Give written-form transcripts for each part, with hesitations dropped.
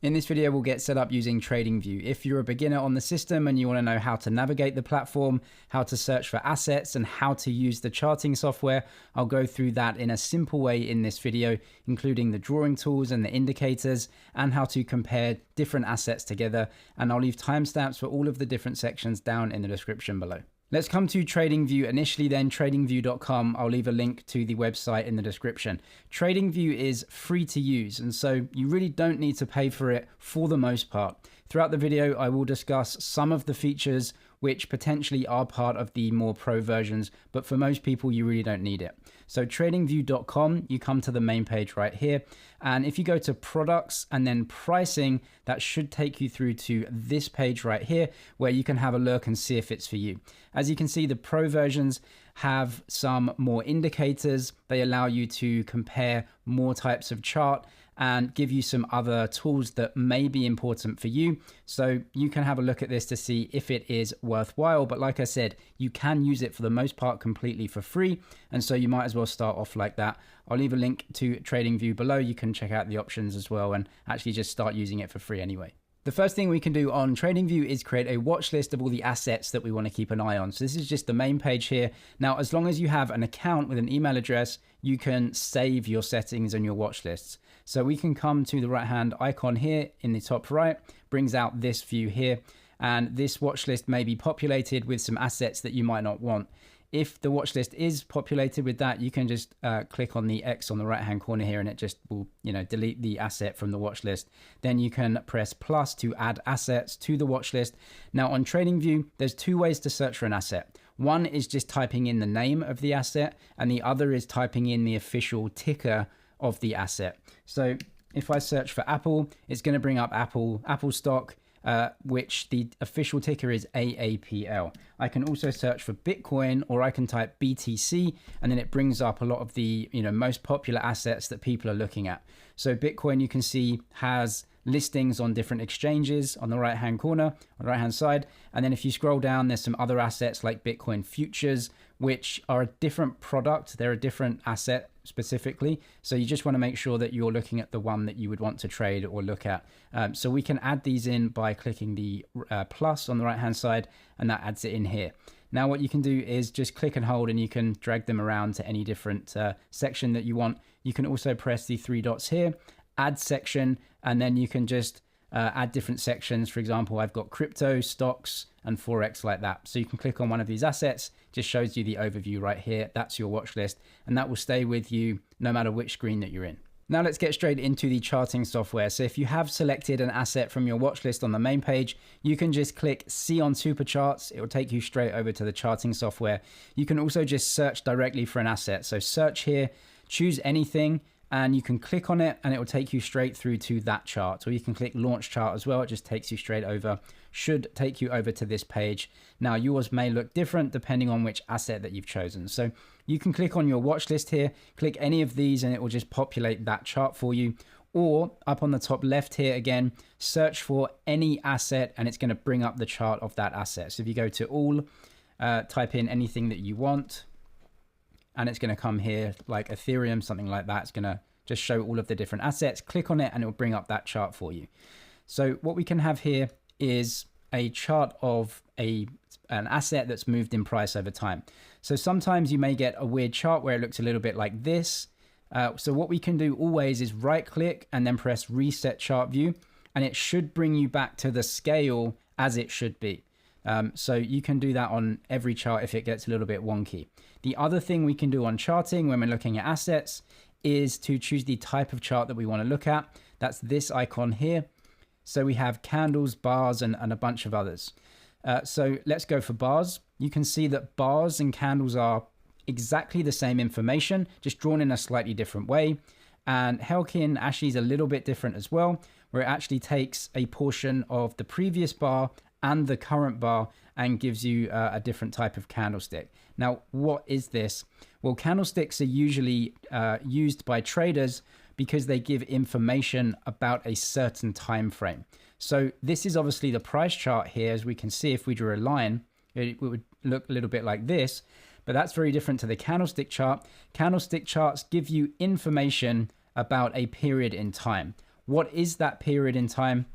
In this video, we'll get set up using TradingView. If you're a beginner on the system and you want to know how to navigate the platform, how to search for assets, and how to use the charting software, I'll go through that in a simple way in this video, including the drawing tools and the indicators, and how to compare different assets together. And I'll leave timestamps for all of the different sections down in the description below. Let's come to TradingView initially, then TradingView.com. I'll leave a link to the website in the description. TradingView is free to use, and so you really don't need to pay for it for the most part. Throughout the video, I will discuss some of the features which potentially are part of the more pro versions, but for most people, you really don't need it. So TradingView.com, you come to the main page right here. And if you go to products and then pricing, that should take you through to this page right here, where you can have a look and see if it's for you. As you can see, the pro versions have some more indicators. They allow you to compare more types of chart and give you some other tools that may be important for you. So you can have a look at this to see if it is worthwhile. But like I said, you can use it for the most part completely for free. And so you might as well start off like that. I'll leave a link to TradingView below. You can check out the options as well and actually just start using it for free anyway. The first thing we can do on TradingView is create a watch list of all the assets that we want to keep an eye on. So this is just the main page here. Now, as long as you have an account with an email address, you can save your settings and your watch lists. So we can come to the right-hand icon here in the top right, brings out this view here. And this watch list may be populated with some assets that you might not want. If the watch list is populated with that, you can just click on the X on the right hand corner here and it just will, delete the asset from the watch list. Then you can press plus to add assets to the watch list. Now on TradingView, there's two ways to search for an asset. One is just typing in the name of the asset and the other is typing in the official ticker of the asset. So if I search for Apple, it's going to bring up Apple stock, which the official ticker is AAPL. I can also search for Bitcoin, or I can type BTC, and then it brings up a lot of the most popular assets that people are looking at. So Bitcoin, you can see, has listings on different exchanges on the right hand corner, on the right hand side. And then if you scroll down, there's some other assets like Bitcoin futures, which are a different product. They're a different asset specifically. So you just want to make sure that you're looking at the one that you would want to trade or look at. So we can add these in by clicking the plus on the right hand side, and that adds it in here. Now what you can do is just click and hold and you can drag them around to any different section that you want. You can also press the three dots here, add section, and then you can just add different sections. For example, I've got crypto, stocks, and Forex like that. So you can click on one of these assets, just shows you the overview right here. That's your watch list, and that will stay with you no matter which screen that you're in. Now let's get straight into the charting software. So if you have selected an asset from your watch list on the main page, you can just click See on Supercharts. It will take you straight over to the charting software. You can also just search directly for an asset. So search here, choose anything, and you can click on it and it will take you straight through to that chart. Or you can click Launch Chart as well. It just takes you straight over, should take you over to this page. Now yours may look different depending on which asset that you've chosen. So you can click on your watch list here, click any of these and it will just populate that chart for you. Or up on the top left here again, search for any asset and it's going to bring up the chart of that asset. So if you go to all, type in anything that you want, and it's going to come here like Ethereum, something like that. It's going to just show all of the different assets. Click on it and it will bring up that chart for you. So what we can have here is a chart of an asset that's moved in price over time. So sometimes you may get a weird chart where it looks a little bit like this. So what we can do always is right click and then press Reset Chart View, and it should bring you back to the scale as it should be. So you can do that on every chart if it gets a little bit wonky. The other thing we can do on charting when we're looking at assets is to choose the type of chart that we want to look at. That's this icon here. So we have candles, bars, and a bunch of others. So let's go for bars. You can see that bars and candles are exactly the same information, just drawn in a slightly different way. And Helkin actually is a little bit different as well, where it actually takes a portion of the previous bar and the current bar and gives you a different type of candlestick. Now, what is this? Well, candlesticks are usually used by traders because they give information about a certain time frame. So this is obviously the price chart here. As we can see, if we drew a line, it would look a little bit like this, but that's very different to the candlestick chart. Candlestick charts give you information about a period in time. What is that period in time?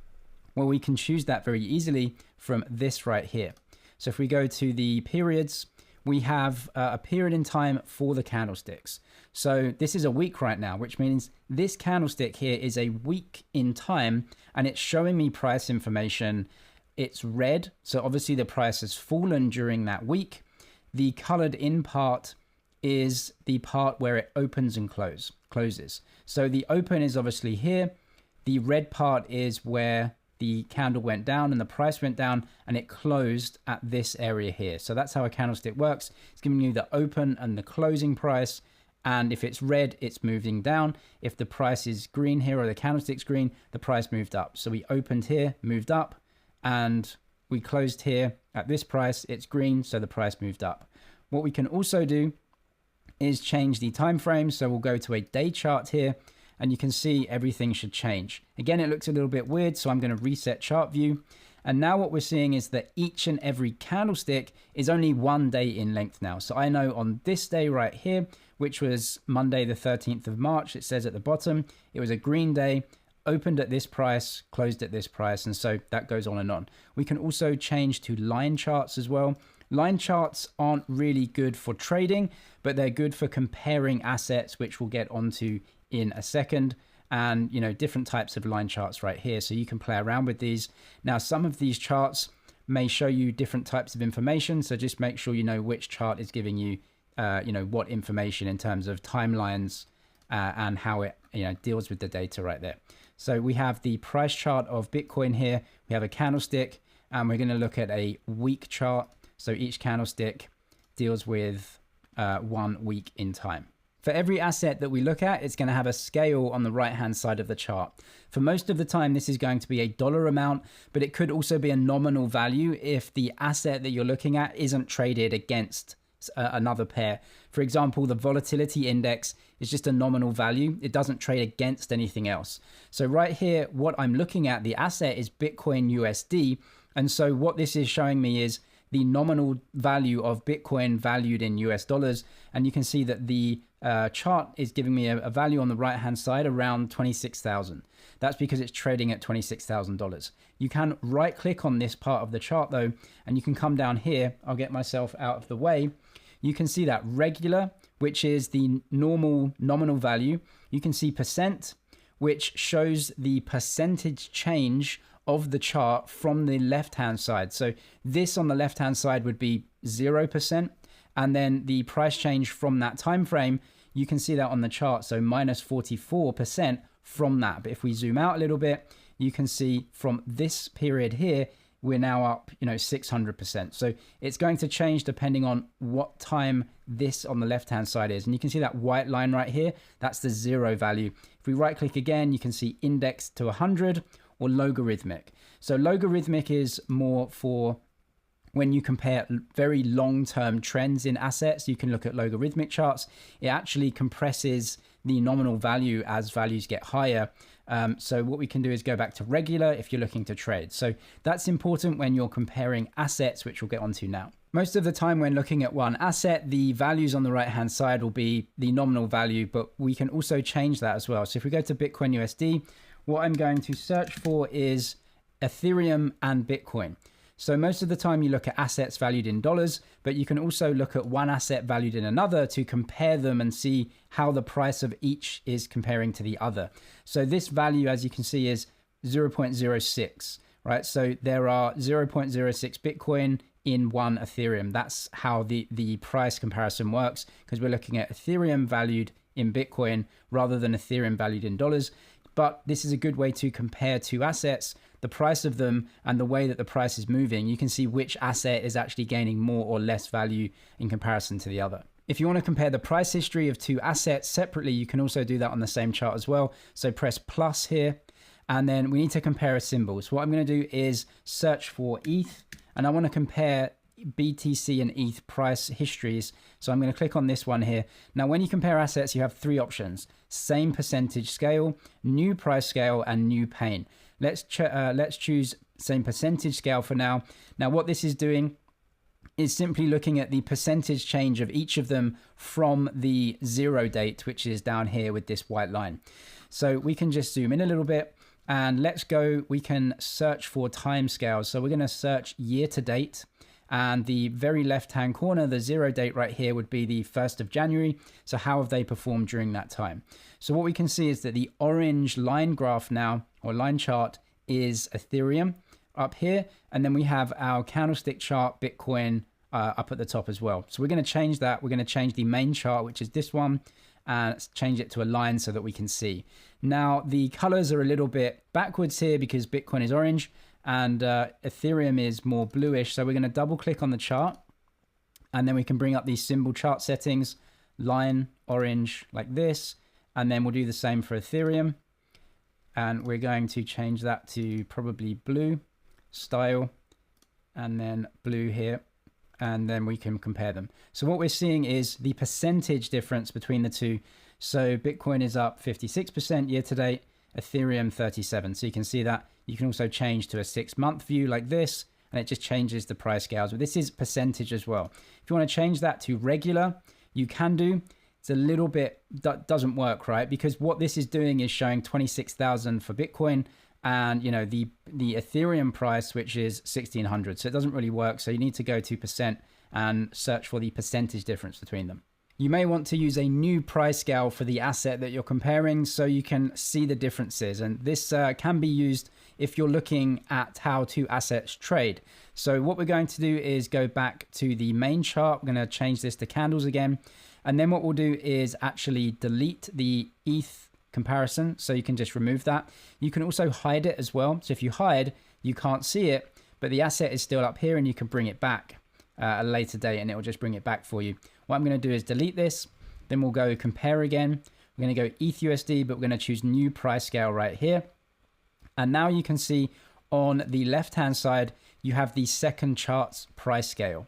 Well, we can choose that very easily from this right here. So if we go to the periods, we have a period in time for the candlesticks. So this is a week right now, which means this candlestick here is a week in time, and it's showing me price information. It's red, so obviously the price has fallen during that week. The colored in part is the part where it opens and closes. So the open is obviously here. The red part is where the candle went down and the price went down, and it closed at this area here. So that's how a candlestick works. It's giving you the open and the closing price. And if it's red, it's moving down. If the price is green here, or the candlestick's green, the price moved up. So we opened here, moved up, and we closed here at this price. It's green, so the price moved up. What we can also do is change the time frame. So we'll go to a day chart here, and you can see everything should change. Again, it looks a little bit weird, so I'm going to reset chart view. And now what we're seeing is that each and every candlestick is only 1 day in length now. So I know on this day right here, which was Monday the 13th of March, it says at the bottom, it was a green day, opened at this price, closed at this price, and so that goes on and on. We can also change to line charts as well. Line charts aren't really good for trading, but they're good for comparing assets, which we'll get onto in a second. And, you know, different types of line charts right here. So you can play around with these. Now, some of these charts may show you different types of information. So just make sure you know which chart is giving you, you know, what information in terms of timelines and how it, you know, deals with the data right there. So we have the price chart of Bitcoin here. We have a candlestick, and we're going to look at a week chart. So each candlestick deals with 1 week in time. For every asset that we look at, it's going to have a scale on the right-hand side of the chart. For most of the time, this is going to be a dollar amount, but it could also be a nominal value if the asset that you're looking at isn't traded against another pair. For example, the volatility index is just a nominal value. It doesn't trade against anything else. So right here, what I'm looking at, the asset is Bitcoin USD. And so what this is showing me is the nominal value of Bitcoin valued in US dollars. And you can see that the chart is giving me a value on the right hand side around 26,000. That's because it's trading at $26,000. You can right click on this part of the chart though, and you can come down here. I'll get myself out of the way. You can see that regular, which is the normal nominal value. You can see percent, which shows the percentage change of the chart from the left hand side. So this on the left hand side would be 0%. And then the price change from that time frame, you can see that on the chart. So minus 44% from that. But if we zoom out a little bit, you can see from this period here, we're now up, you know, 600%. So it's going to change depending on what time this on the left-hand side is. And you can see that white line right here, that's the 0 value. If we right click again, you can see indexed to 100 or logarithmic. So logarithmic is more for when you compare very long-term trends in assets. You can look at logarithmic charts. It actually compresses the nominal value as values get higher. So what we can do is go back to regular if you're looking to trade. So that's important when you're comparing assets, which we'll get onto now. Most of the time when looking at one asset, the values on the right-hand side will be the nominal value, but we can also change that as well. So if we go to Bitcoin USD, what I'm going to search for is Ethereum and Bitcoin. So most of the time you look at assets valued in dollars, but you can also look at one asset valued in another to compare them and see how the price of each is comparing to the other. So this value, as you can see, is 0.06, right? So there are 0.06 Bitcoin in one Ethereum. That's how the price comparison works, because we're looking at Ethereum valued in Bitcoin rather than Ethereum valued in dollars. But this is a good way to compare two assets, the price of them and the way that the price is moving. You can see which asset is actually gaining more or less value in comparison to the other. If you want to compare the price history of two assets separately, you can also do that on the same chart as well. So press plus here, and then we need to compare a symbol. So what I'm going to do is search for ETH, and I want to compare BTC and ETH price histories. So I'm going to click on this one here. Now, when you compare assets, you have three options: same percentage scale, new price scale, and new pane. Let's choose same percentage scale for now. Now, what this is doing is simply looking at the percentage change of each of them from the 0 date, which is down here with this white line. So we can just zoom in a little bit. And let's go, we can search for timescales. So we're going to search year to date. And the very left-hand corner, the 0 date right here would be the 1st of January. So how have they performed during that time? So what we can see is that the orange line graph now, or line chart, is Ethereum up here. And then we have our candlestick chart, Bitcoin, up at the top as well. So we're going to change that. We're going to change the main chart, which is this one, and change it to a line so that we can see. Now, the colors are a little bit backwards here because Bitcoin is orange and Ethereum is more bluish. So we're going to double click on the chart and then we can bring up these symbol chart settings, line, orange, like this. And then we'll do the same for Ethereum. And we're going to change that to probably blue style and then blue here. And then we can compare them. So what we're seeing is the percentage difference between the two. So Bitcoin is up 56% year to date, Ethereum 37. So you can see that. You can also change to a 6-month view like this, and it just changes the price scales. But this is percentage as well. If you want to change that to regular, you can do. It's a little bit, doesn't work, right? Because what this is doing is showing 26,000 for Bitcoin and, you know, the Ethereum price, which is 1,600. So it doesn't really work. So you need to go to % and search for the percentage difference between them. You may want to use a new price scale for the asset that you're comparing so you can see the differences. And this can be used if you're looking at how two assets trade. So what we're going to do is go back to the main chart. We're going to change this to candles again. And then what we'll do is actually delete the ETH comparison. So you can just remove that. You can also hide it as well. So if you hide, you can't see it, but the asset is still up here and you can bring it back at a later date and it will just bring it back for you. What I'm going to do is delete this. Then we'll go compare again. We're going to go ETH USD, but we're going to choose new price scale right here. And now you can see on the left-hand side, you have the second chart's price scale.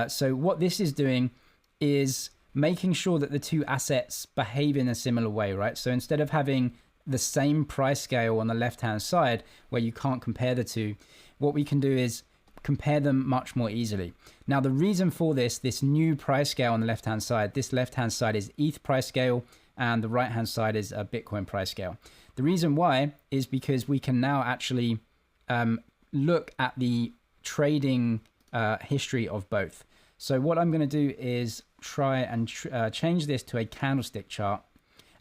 So what this is doing is making sure that the two assets behave in a similar way, right? So instead of having the same price scale on the left-hand side where you can't compare the two, what we can do is compare them much more easily. Now, the reason for this new price scale on the left-hand side, this left-hand side is ETH price scale and the right-hand side is a Bitcoin price scale. The reason why is because we can now actually look at the trading history of both. So what I'm going to do is try and change this to a candlestick chart.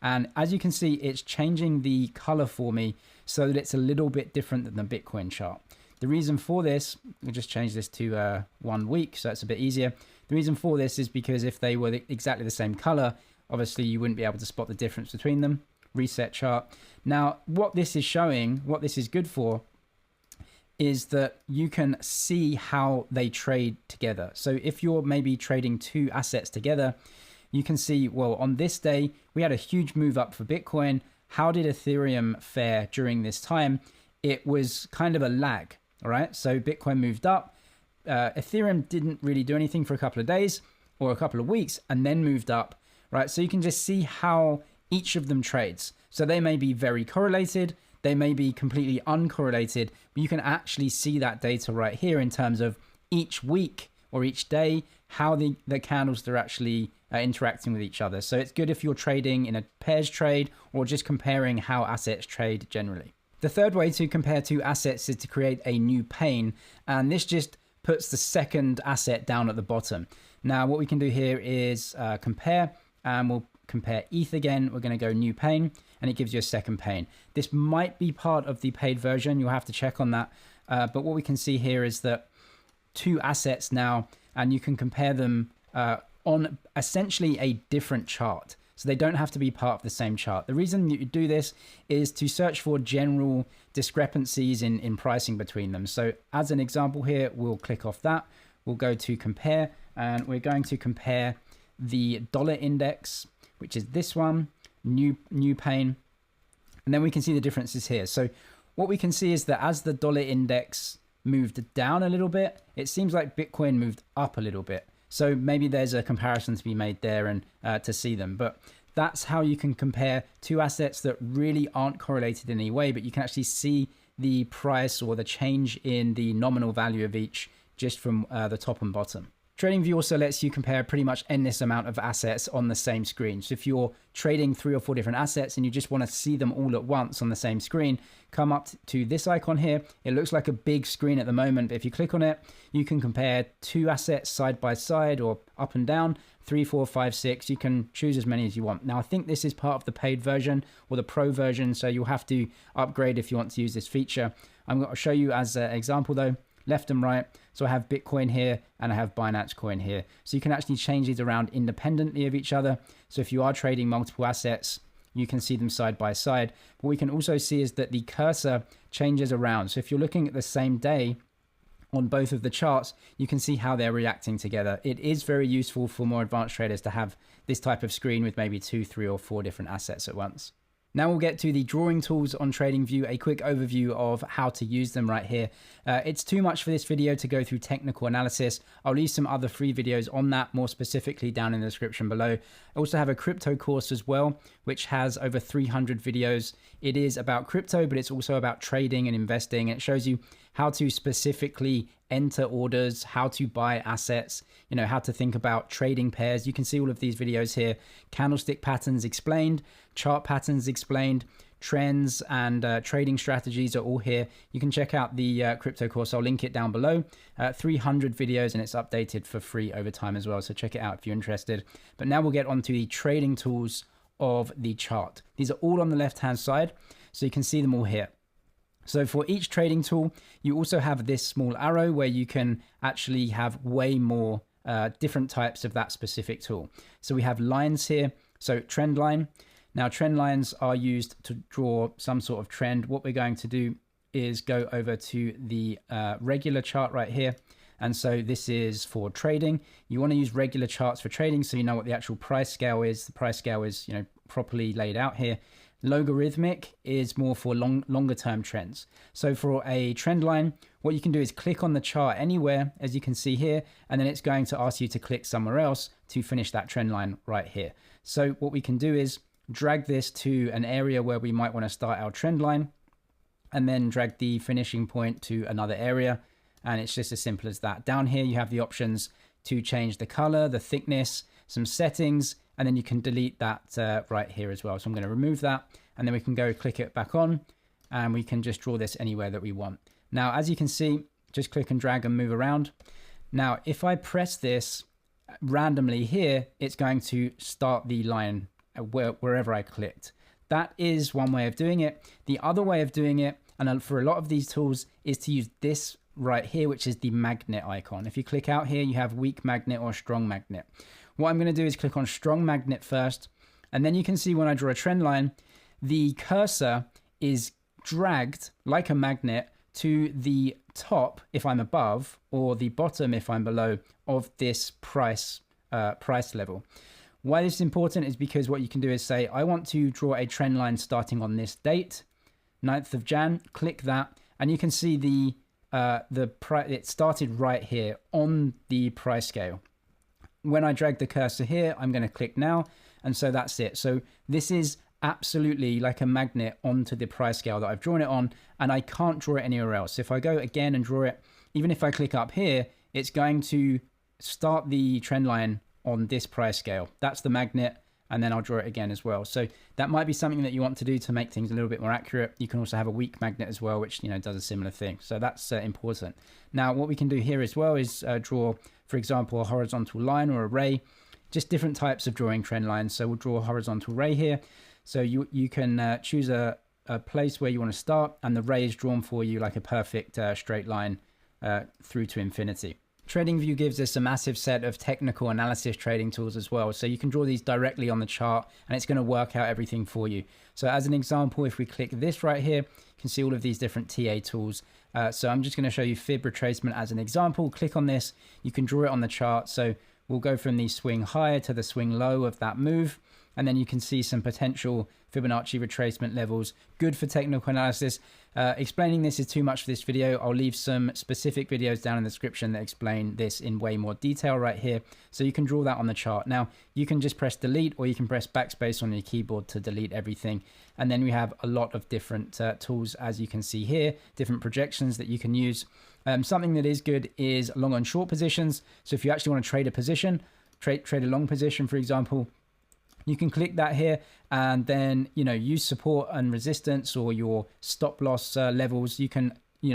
And as you can see, it's changing the color for me so that it's a little bit different than the Bitcoin chart. The reason for this, we'll just change this to 1 week so it's a bit easier. The reason for this is because if they were exactly the same color, obviously you wouldn't be able to spot the difference between them. Reset chart. Now, what this is showing, what this is good for, is that you can see how they trade together. So if you're maybe trading two assets together, you can see, well, on this day, we had a huge move up for Bitcoin. How did Ethereum fare during this time? It was kind of a lag, all right? So Bitcoin moved up. Ethereum didn't really do anything for a couple of days or a couple of weeks and then moved up, right? So you can just see how each of them trades. So they may be very correlated. They may be completely uncorrelated, but you can actually see that data right here in terms of each week or each day, how the candles are actually interacting with each other. So it's good if you're trading in a pairs trade or just comparing how assets trade generally. The third way to compare two assets is to create a new pane. And this just puts the second asset down at the bottom. Now, what we can do here is compare, and we'll compare ETH again. We're going to go new pane, and it gives you a second pane. This might be part of the paid version. You'll have to check on that. But what we can see here is that two assets now, and you can compare them on essentially a different chart. So they don't have to be part of the same chart. The reason you do this is to search for general discrepancies in pricing between them. So as an example here, we'll click off that. We'll go to compare, and we're going to compare the dollar index, which is this one, new pane. And then we can see the differences here. So what we can see is that as the dollar index moved down a little bit, it seems like Bitcoin moved up a little bit. So maybe there's a comparison to be made there and to see them. But that's how you can compare two assets that really aren't correlated in any way, but you can actually see the price or the change in the nominal value of each just from the top and bottom. TradingView also lets you compare pretty much endless amount of assets on the same screen. So if you're trading 3 or 4 different assets and you just want to see them all at once on the same screen, come up to this icon here. It looks like a big screen at the moment, but if you click on it, you can compare 2 assets side by side or up and down, 3, 4, 5, 6. You can choose as many as you want. Now, I think this is part of the paid version or the pro version, so you'll have to upgrade if you want to use this feature. I'm going to show you as an example though, left and right. So I have Bitcoin here and I have Binance coin here. So you can actually change these around independently of each other. So if you are trading multiple assets, you can see them side by side. What we can also see is that the cursor changes around. So if you're looking at the same day on both of the charts, you can see how they're reacting together. It is very useful for more advanced traders to have this type of screen with maybe 2, 3, or 4 different assets at once. Now we'll get to the drawing tools on TradingView, a quick overview of how to use them right here. It's too much for this video to go through technical analysis. I'll leave some other free videos on that more specifically down in the description below. I also have a crypto course as well, which has over 300 videos. It is about crypto, but it's also about trading and investing. It shows you how to specifically enter orders, how to buy assets, how to think about trading pairs. You can see all of these videos here. Candlestick patterns explained, chart patterns explained, trends and trading strategies are all here. You can check out the crypto course. I'll link it down below. 300 videos and it's updated for free over time as well. So check it out if you're interested. But now we'll get onto the trading tools of the chart. These are all on the left-hand side. So you can see them all here. So for each trading tool, you also have this small arrow where you can actually have way more different types of that specific tool. So we have lines here. So trend line. Now trend lines are used to draw some sort of trend. What we're going to do is go over to the regular chart right here. And so this is for trading. You want to use regular charts for trading so you know what the actual price scale is. The price scale is properly laid out here. Logarithmic is more for longer term trends. So for a trend line, what you can do is click on the chart anywhere, as you can see here, and then it's going to ask you to click somewhere else to finish that trend line right here. So what we can do is drag this to an area where we might want to start our trend line, and then drag the finishing point to another area. And it's just as simple as that. Down here, you have the options to change the color, the thickness, some settings, and then you can delete that right here as well. So I'm going to remove that, and then we can go click it back on, and we can just draw this anywhere that we want. Now, as you can see, just click and drag and move around. Now, if I press this randomly here, it's going to start the line wherever I clicked. That is one way of doing it. The other way of doing it, and for a lot of these tools, is to use this right here, which is the magnet icon. If you click out here, you have weak magnet or strong magnet. What I'm going to do is click on strong magnet first, and then you can see when I draw a trend line, the cursor is dragged like a magnet to the top if I'm above, or the bottom if I'm below, of this price level. Why this is important is because what you can do is say, I want to draw a trend line starting on this date, 9th of Jan, click that, and you can see it started right here on the price scale. When I drag the cursor here, I'm going to click now, and so that's it. So this is absolutely like a magnet onto the price scale that I've drawn it on, and I can't draw it anywhere else. If I go again and draw it, even if I click up here, it's going to start the trend line on this price scale. That's the magnet, and then I'll draw it again as well. So that might be something that you want to do to make things a little bit more accurate. You can also have a weak magnet as well, which does a similar thing. So that's important. Now what we can do here as well is draw, for example, a horizontal line or a ray, just different types of drawing trend lines. So we'll draw a horizontal ray here. So you can choose a place where you want to start, and the ray is drawn for you like a perfect straight line through to infinity. TradingView gives us a massive set of technical analysis trading tools as well. So you can draw these directly on the chart, and it's going to work out everything for you. So as an example, if we click this right here, you can see all of these different TA tools. So I'm just going to show you fib retracement as an example. Click on this, you can draw it on the chart. So we'll go from the swing high to the swing low of that move. and then you can see some potential Fibonacci retracement levels. Good for technical analysis. Explaining this is too much for this video. I'll leave some specific videos down in the description that explain this in way more detail right here. So you can draw that on the chart. Now you can just press delete, or you can press backspace on your keyboard to delete everything. And then we have a lot of different tools, as you can see here, different projections that you can use. Something that is good is long and short positions. So if you actually want to trade a position, trade a long position, for example, you can click that here and then, use support and resistance or your stop loss levels. You can,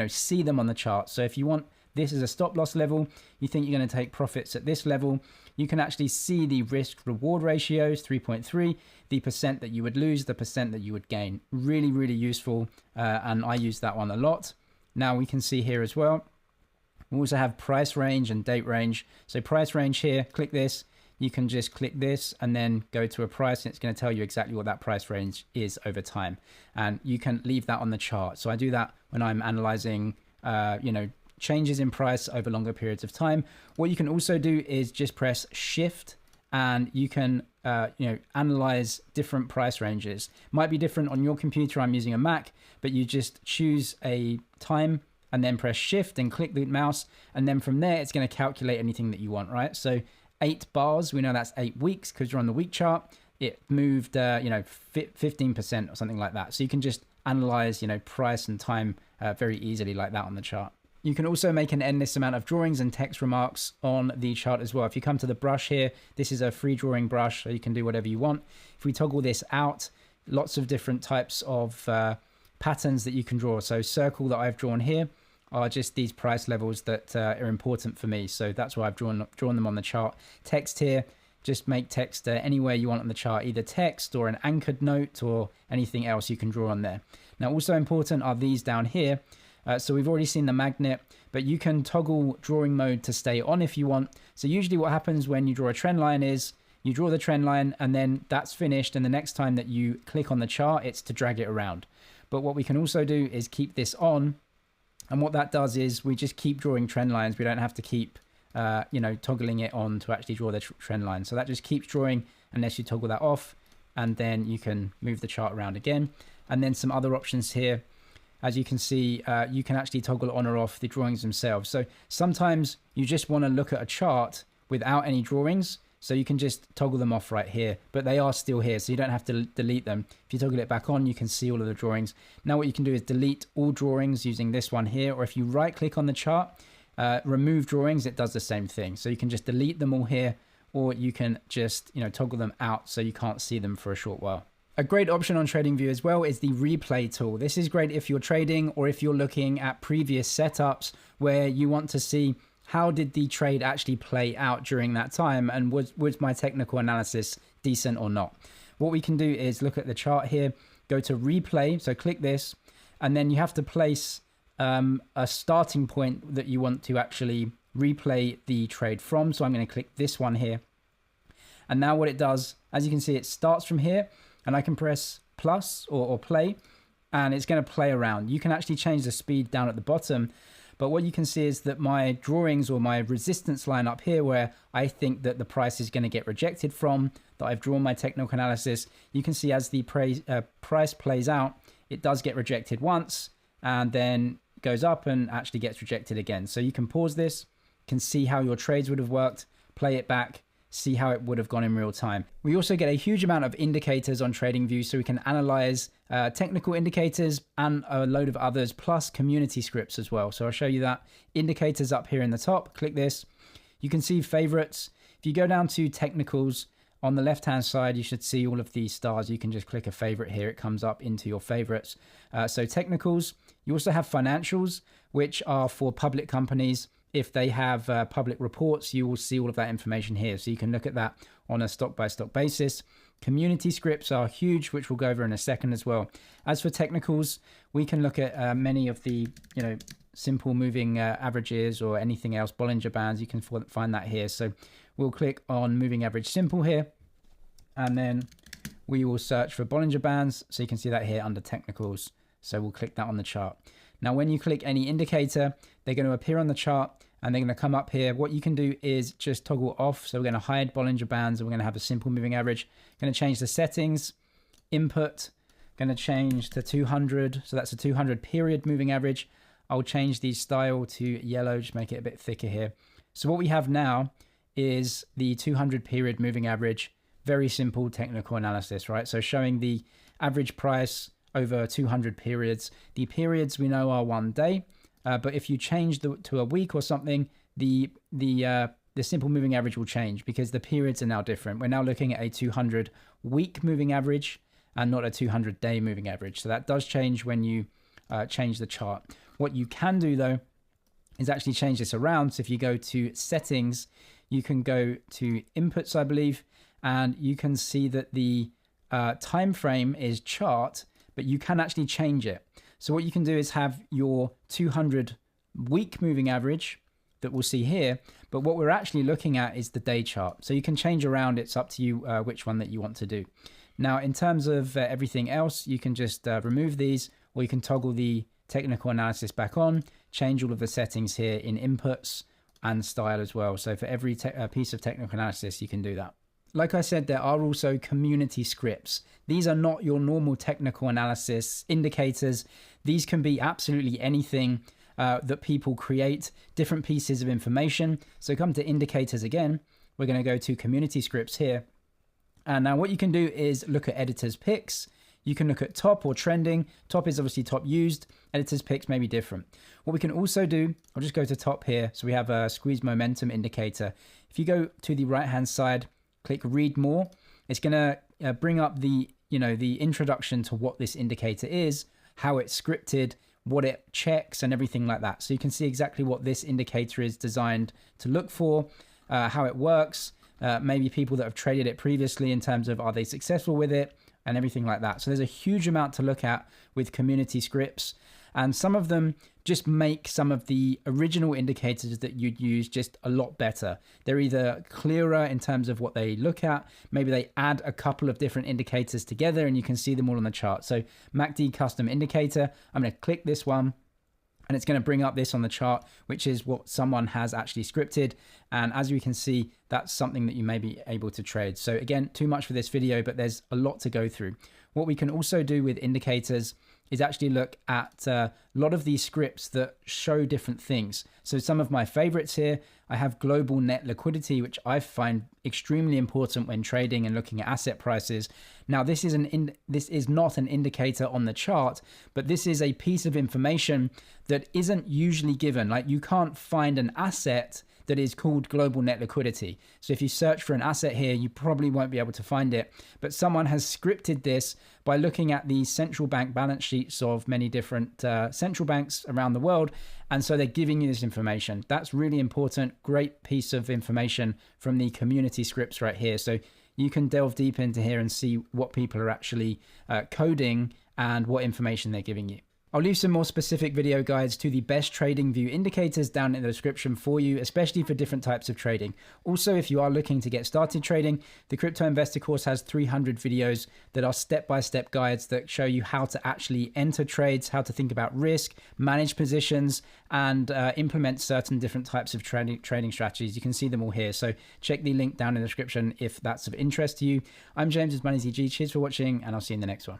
see them on the chart. So if you want this as a stop loss level, you think you're going to take profits at this level, you can actually see the risk reward ratios, 3.3, the percent that you would lose, the percent that you would gain. Really, really useful. And I use that one a lot. Now we can see here as well, we also have price range and date range. So price range here, click this. You can just click this and then go to a price, and it's going to tell you exactly what that price range is over time. And you can leave that on the chart. So I do that when I'm analyzing, changes in price over longer periods of time. What you can also do is just press shift, and you can, analyze different price ranges. Might be different on your computer. I'm using a Mac, but you just choose a time and then press shift and click the mouse. And then from there, it's going to calculate anything that you want, right? So 8 bars, we know that's 8 weeks because you're on the week chart. It moved, 15% or something like that. So you can just analyze, price and time very easily like that on the chart. You can also make an endless amount of drawings and text remarks on the chart as well. If you come to the brush here, this is a free drawing brush, so you can do whatever you want. If we toggle this out, lots of different types of patterns that you can draw. So circle that I've drawn here are just these price levels that are important for me. So that's why I've drawn them on the chart. Text here, just make text anywhere you want on the chart, either text or an anchored note or anything else you can draw on there. Now also important are these down here. So we've already seen the magnet, but you can toggle drawing mode to stay on if you want. So usually what happens when you draw a trend line is you draw the trend line and then that's finished. And the next time that you click on the chart, it's to drag it around. But what we can also do is keep this on. And what that does is we just keep drawing trend lines. We don't have to keep, toggling it on to actually draw the trend line. So that just keeps drawing unless you toggle that off. And then you can move the chart around again. And then some other options here. As you can see, you can actually toggle on or off the drawings themselves. So sometimes you just want to look at a chart without any drawings. So you can just toggle them off right here, but they are still here. So you don't have to delete them. If you toggle it back on, you can see all of the drawings. Now what you can do is delete all drawings using this one here. Or if you right click on the chart, remove drawings, it does the same thing. So you can just delete them all here, or you can just, toggle them out so you can't see them for a short while. A great option on TradingView as well is the replay tool. This is great if you're trading or if you're looking at previous setups where you want to see how did the trade actually play out during that time, and was my technical analysis decent or not. What we can do is look at the chart here, go to replay, so click this, and then you have to place a starting point that you want to actually replay the trade from. So I'm going to click this one here. And now what it does, as you can see, it starts from here. And I can press plus or play, and it's going to play around. You can actually change the speed down at the bottom. But what you can see is that my drawings or my resistance line up here, where I think that the price is going to get rejected from, that I've drawn my technical analysis, you can see as the price plays out, it does get rejected once and then goes up and actually gets rejected again. So you can pause this, can see how your trades would have worked, play it back, see how it would have gone in real time. We also get a huge amount of indicators on TradingView, so we can analyze technical indicators and a load of others, plus community scripts as well. So I'll show you that. Indicators up here in the top, click this. You can see favorites. If you go down to technicals, on the left-hand side, you should see all of these stars. You can just click a favorite here. It comes up into your favorites. So technicals. You also have financials, which are for public companies. If they have public reports, you will see all of that information here. So you can look at that on a stock-by-stock basis. Community scripts are huge, which we'll go over in a second as well. As for technicals, we can look at many of the, simple moving averages or anything else, Bollinger Bands. You can find that here. So we'll click on moving average simple here, and then we will search for Bollinger Bands. So you can see that here under technicals. So we'll click that on the chart. Now, when you click any indicator, they're going to appear on the chart, and they're going to come up here. What you can do is just toggle off. So we're going to hide Bollinger Bands, and we're going to have a simple moving average. Going to change the settings, input, going to change to 200. So that's a 200 period moving average. I'll change the style to yellow, just make it a bit thicker here. So what we have now is the 200 period moving average. Very simple technical analysis, right? So showing the average price over 200 periods. The periods we know are 1 day, but if you change to a week or something, the simple moving average will change because the periods are now different. We're now looking at a 200 week moving average and not a 200 day moving average. So that does change when you change the chart. What you can do though is actually change this around. So if you go to settings, you can go to inputs, I believe, and you can see that the time frame is chart, but you can actually change it. So what you can do is have your 200 week moving average that we'll see here, but what we're actually looking at is the day chart. So you can change around, it's up to you which one that you want to do. Now, in terms of everything else, you can just remove these, or you can toggle the technical analysis back on, change all of the settings here in inputs and style as well. So for every piece of technical analysis, you can do that. Like I said, there are also community scripts. These are not your normal technical analysis indicators. These can be absolutely anything that people create, different pieces of information. So come to indicators again. We're going to go to community scripts here. And now what you can do is look at editors picks. You can look at top or trending. Top is obviously top used. Editors picks may be different. What we can also do, I'll just go to top here. So we have a squeeze momentum indicator. If you go to the right-hand side, click read more, it's going to bring up the introduction to what this indicator is, how it's scripted, what it checks and everything like that. So you can see exactly what this indicator is designed to look for, how it works, maybe people that have traded it previously in terms of are they successful with it and everything like that. So there's a huge amount to look at with community scripts, and some of them just make some of the original indicators that you'd use just a lot better. They're either clearer in terms of what they look at, maybe they add a couple of different indicators together and you can see them all on the chart. So MACD custom indicator, I'm going to click this one and it's going to bring up this on the chart, which is what someone has actually scripted. And as you can see, that's something that you may be able to trade. So again, too much for this video, but there's a lot to go through. What we can also do with indicators is actually look at a lot of these scripts that show different things. So some of my favorites here, I have global net liquidity, which I find extremely important when trading and looking at asset prices. Now, this is not an indicator on the chart, but this is a piece of information that isn't usually given. Like you can't find an asset that is called global net liquidity. So if you search for an asset here, you probably won't be able to find it, but someone has scripted this by looking at the central bank balance sheets of many different central banks around the world. And so they're giving you this information. That's really important. Great piece of information from the community scripts right here. So you can delve deep into here and see what people are actually coding and what information they're giving you. I'll leave some more specific video guides to the best TradingView indicators down in the description for you, especially for different types of trading. Also, if you are looking to get started trading, the Crypto Investor course has 300 videos that are step-by-step guides that show you how to actually enter trades, how to think about risk, manage positions, and implement certain different types of trading strategies. You can see them all here. So check the link down in the description if that's of interest to you. I'm James with MoneyZG. Cheers for watching, and I'll see you in the next one.